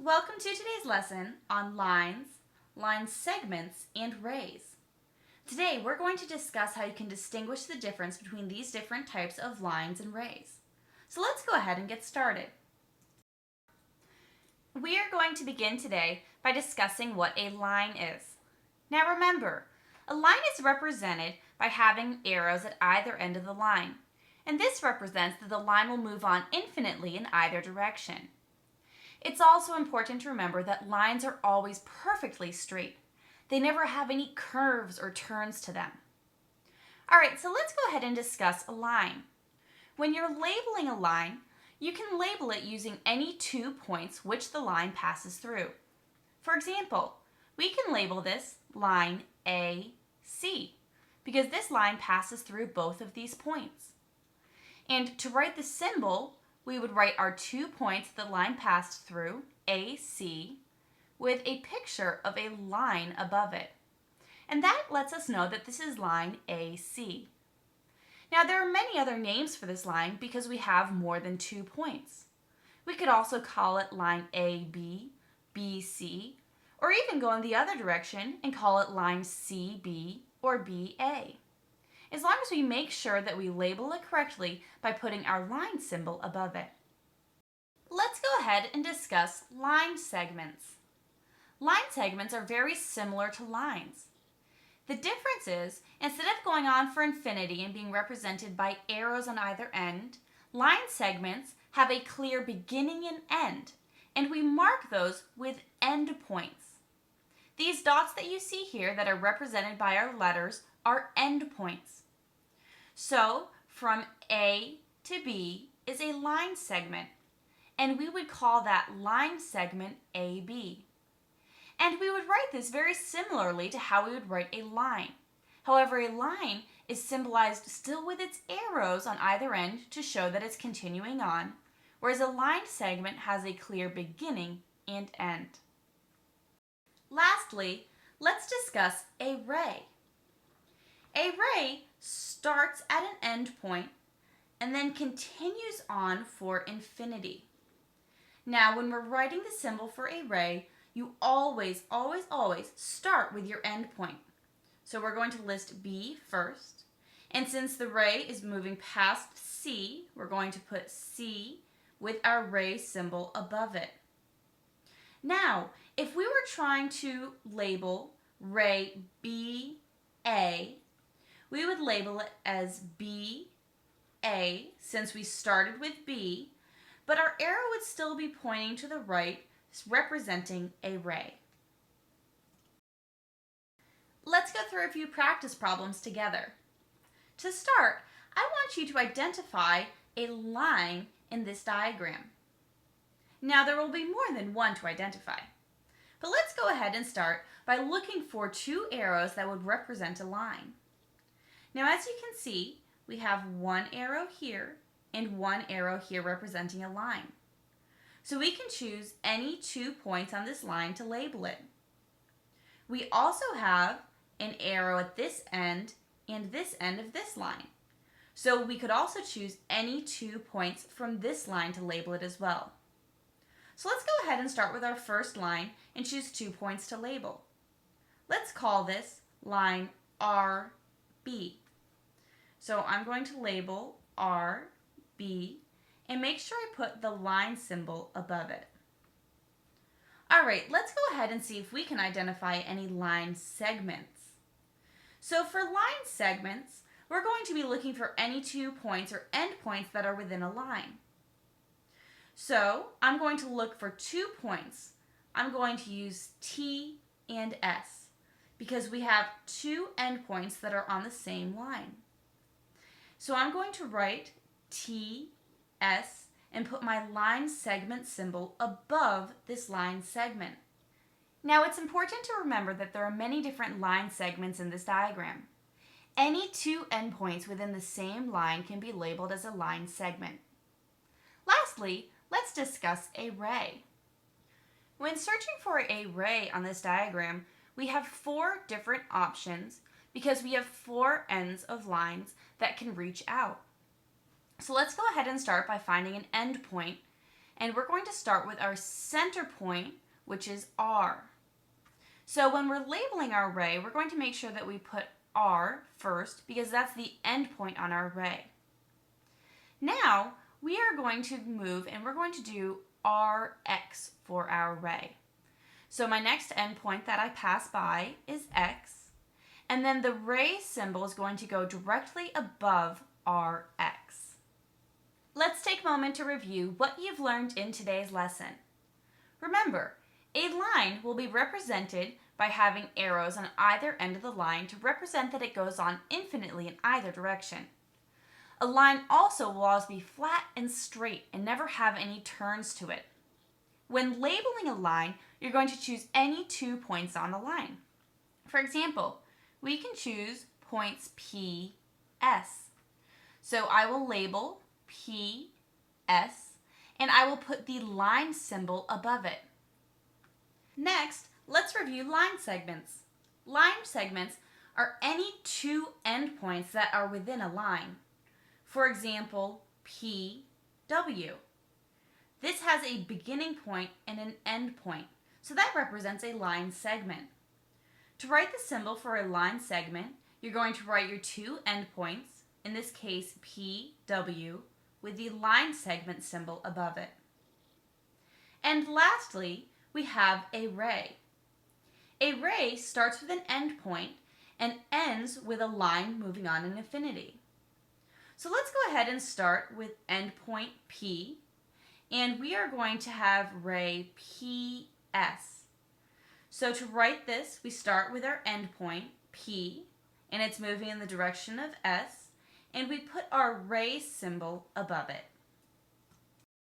Welcome to today's lesson on lines, line segments, and rays. Today we're going to discuss how you can distinguish the difference between these different types of lines and rays. So let's go ahead and get started. We are going to begin today by discussing what a line is. Now remember, a line is represented by having arrows at either end of the line, and this represents that the line will move on infinitely in either direction. It's also important to remember that lines are always perfectly straight. They never have any curves or turns to them. Alright, so let's go ahead and discuss a line. When you're labeling a line, you can label it using any 2 points which the line passes through. For example, we can label this line AC because this line passes through both of these points. And to write the symbol, we would write our 2 points the line passed through, AC, with a picture of a line above it. And that lets us know that this is line AC. Now there are many other names for this line because we have more than 2 points. We could also call it line AB, BC, or even go in the other direction and call it line CB or BA. As long as we make sure that we label it correctly by putting our line symbol above it. Let's go ahead and discuss line segments. Line segments are very similar to lines. The difference is, instead of going on for infinity and being represented by arrows on either end, line segments have a clear beginning and end, and we mark those with end points. These dots that you see here that are represented by our letters are end points. So, from A to B is a line segment, and we would call that line segment AB. And we would write this very similarly to how we would write a line. However, a line is symbolized still with its arrows on either end to show that it's continuing on, whereas a line segment has a clear beginning and end. Lastly, let's discuss a ray. A ray starts at an end point and then continues on for infinity. Now, when we're writing the symbol for a ray, you always start with your end point. So we're going to list B first. And since the ray is moving past C, we're going to put C with our ray symbol above it. Now, if we were trying to label ray BA, we would label it as BA since we started with B, but our arrow would still be pointing to the right, representing a ray. Let's go through a few practice problems together. To start, I want you to identify a line in this diagram. Now there will be more than one to identify, but let's go ahead and start by looking for 2 arrows that would represent a line. Now as you can see, we have 1 arrow here and 1 arrow here representing a line. So we can choose any 2 points on this line to label it. We also have an arrow at this end and this end of this line. So we could also choose any 2 points from this line to label it as well. So let's go ahead and start with our first line and choose 2 points to label. Let's call this line RB. So I'm going to label RB and make sure I put the line symbol above it. Alright, let's go ahead and see if we can identify any line segments. So for line segments, we're going to be looking for any 2 points or endpoints that are within a line. So I'm going to look for 2 points. I'm going to use T and S because we have 2 endpoints that are on the same line. So I'm going to write T, S, and put my line segment symbol above this line segment. Now it's important to remember that there are many different line segments in this diagram. Any 2 endpoints within the same line can be labeled as a line segment. Lastly, let's discuss a ray. When searching for a ray on this diagram, we have 4 different options because we have 4 ends of lines that can reach out. So let's go ahead and start by finding an end point and we're going to start with our center point, which is R. So when we're labeling our array, we're going to make sure that we put R first because that's the end point on our array. Now we are going to move and we're going to do Rx for our array. So my next endpoint that I pass by is X, and then the array symbol is going to go directly above Rx. Let's take a moment to review what you've learned in today's lesson. Remember, a line will be represented by having arrows on either end of the line to represent that it goes on infinitely in either direction. A line also will always be flat and straight and never have any turns to it. When labeling a line, you're going to choose any 2 points on the line. For example, we can choose points P, S. So I will label P, S, and I will put the line symbol above it. Next, let's review line segments. Line segments are any 2 endpoints that are within a line. For example, P, W. This has a beginning point and an end point, so that represents a line segment. To write the symbol for a line segment, you're going to write your 2 endpoints, in this case P, W, with the line segment symbol above it. And lastly, we have a ray. A ray starts with an endpoint and ends with a line moving on in infinity. So let's go ahead and start with endpoint P, and we are going to have ray PS. So to write this, we start with our endpoint P, and it's moving in the direction of S, and we put our ray symbol above it.